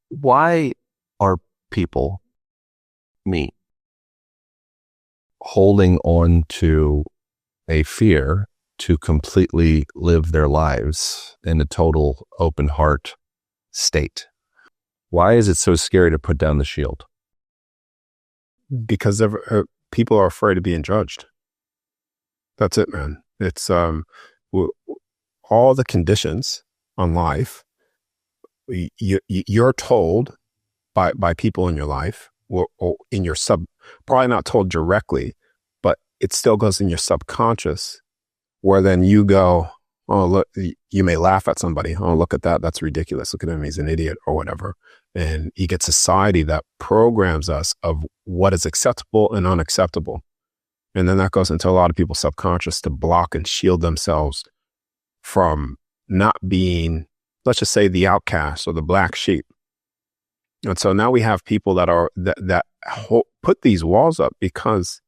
Why are people, me, holding on to a fear to completely live their lives in a total open heart state? Why is it so scary to put down the shield? Because people are afraid of being judged. That's it, man. It's w- all the conditions on life. You're told by people in your life or in your probably not told directly, but it still goes in your subconscious, where then you go, oh, look, you may laugh at somebody. Oh, look at that. That's ridiculous. Look at him. He's an idiot or whatever. And you get society that programs us of what is acceptable and unacceptable. And then that goes into a lot of people's subconscious to block and shield themselves from not being, let's just say, the outcast or the black sheep. And so now we have people that put these walls up because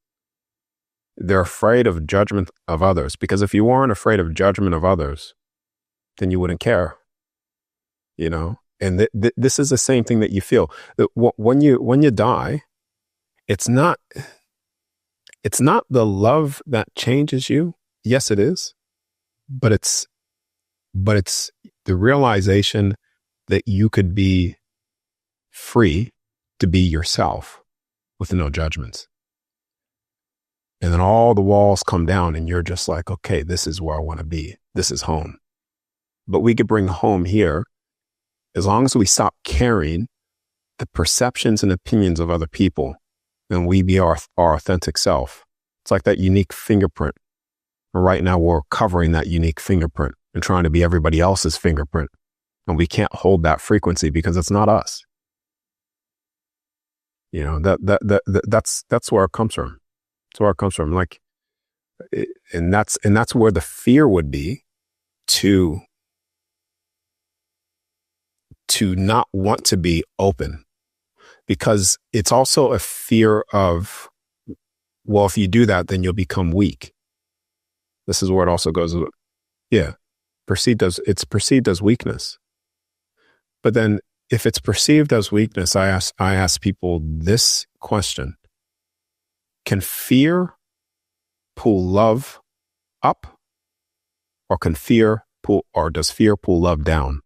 they're afraid of judgment of others. Because if you weren't afraid of judgment of others, then you wouldn't care, you know? And this is the same thing that you feel. When you die, it's not the love that changes you. Yes, it is. But it's the realization that you could be free to be yourself with no judgments. And then all the walls come down and you're just like, okay, this is where I want to be. This is home. But we could bring home here as long as we stop carrying the perceptions and opinions of other people, and we be our authentic self. It's like that unique fingerprint. And right now we're covering that unique fingerprint and trying to be everybody else's fingerprint. And we can't hold that frequency because it's not us. You know, that's where it comes from. That's where it comes from. Like, and that's where the fear would be to not want to be open, because it's also a fear of, well, if you do that, then you'll become weak. This is where it also goes. Yeah. It's perceived as weakness. But then if it's perceived as weakness, I ask people this question: can fear pull love up, or does fear pull love down?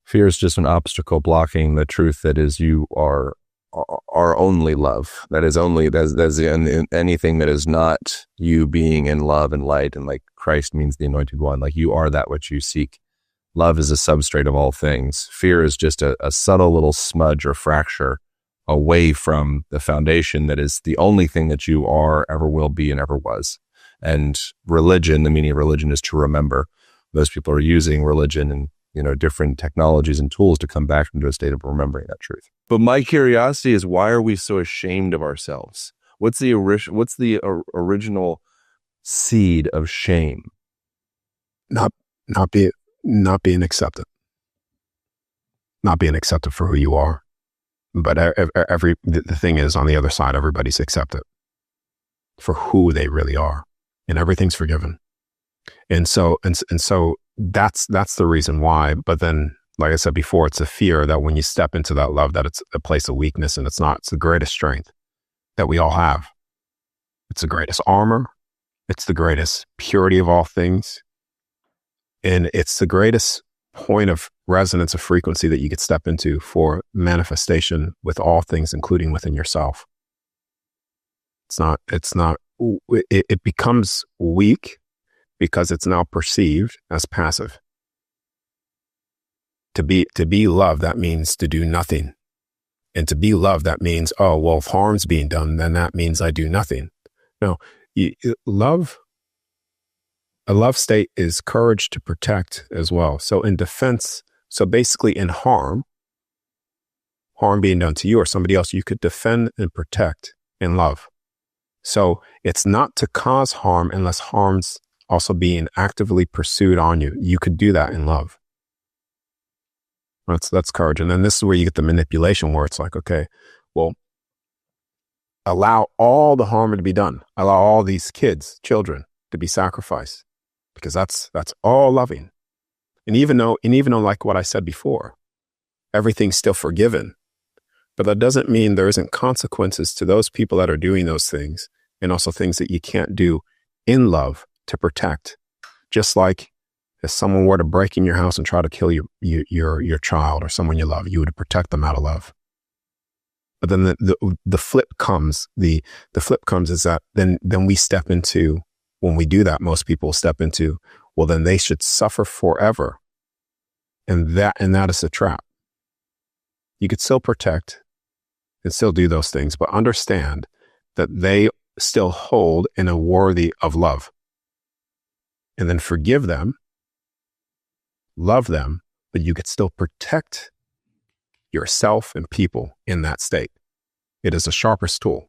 Fear is just an obstacle blocking the truth that is you are only love. That is only, that's anything that is not you being in love and light, and like Christ means the anointed one. Like you are that which you seek. Love is a substrate of all things. Fear is just a subtle little smudge or fracture away from the foundation that is the only thing that you are, ever will be, and ever was. And religion, the meaning of religion is to remember. Most people are using religion and different technologies and tools to come back into a state of remembering that truth. But my curiosity is, why are we so ashamed of ourselves? What's the original seed of shame? Not being accepted. Not being accepted for who you are. But the thing is, on the other side, everybody's accepted for who they really are, and everything's forgiven. And so that's the reason why. But then, like I said before, it's a fear that when you step into that love, that it's a place of weakness, and it's not. It's the greatest strength that we all have. It's the greatest armor. It's the greatest purity of all things. And it's the greatest point of resonance of frequency that you could step into for manifestation with all things, including within yourself. It becomes weak because it's now perceived as passive. To be loved, that means to do nothing. And to be loved, that means, oh, well, if harm's being done, then that means I do nothing. No, a love state is courage to protect as well. So in defense, so basically in harm being done to you or somebody else, you could defend and protect in love. So it's not to cause harm unless harm's also being actively pursued on you. You could do that in love. That's courage. And then this is where you get the manipulation, where it's like, okay, well, allow all the harm to be done. Allow all these children to be sacrificed, because that's all loving. And even though, like what I said before, everything's still forgiven. But that doesn't mean there isn't consequences to those people that are doing those things, and also things that you can't do in love to protect. Just like if someone were to break in your house and try to kill your child or someone you love, you would protect them out of love. But then the flip comes. The flip comes is that then we step into, when we do that, most people step into, well, then they should suffer forever. And that is a trap. You could still protect and still do those things, but understand that they still hold and are worthy of love. And then forgive them, love them, but you could still protect yourself and people in that state. It is the sharpest tool.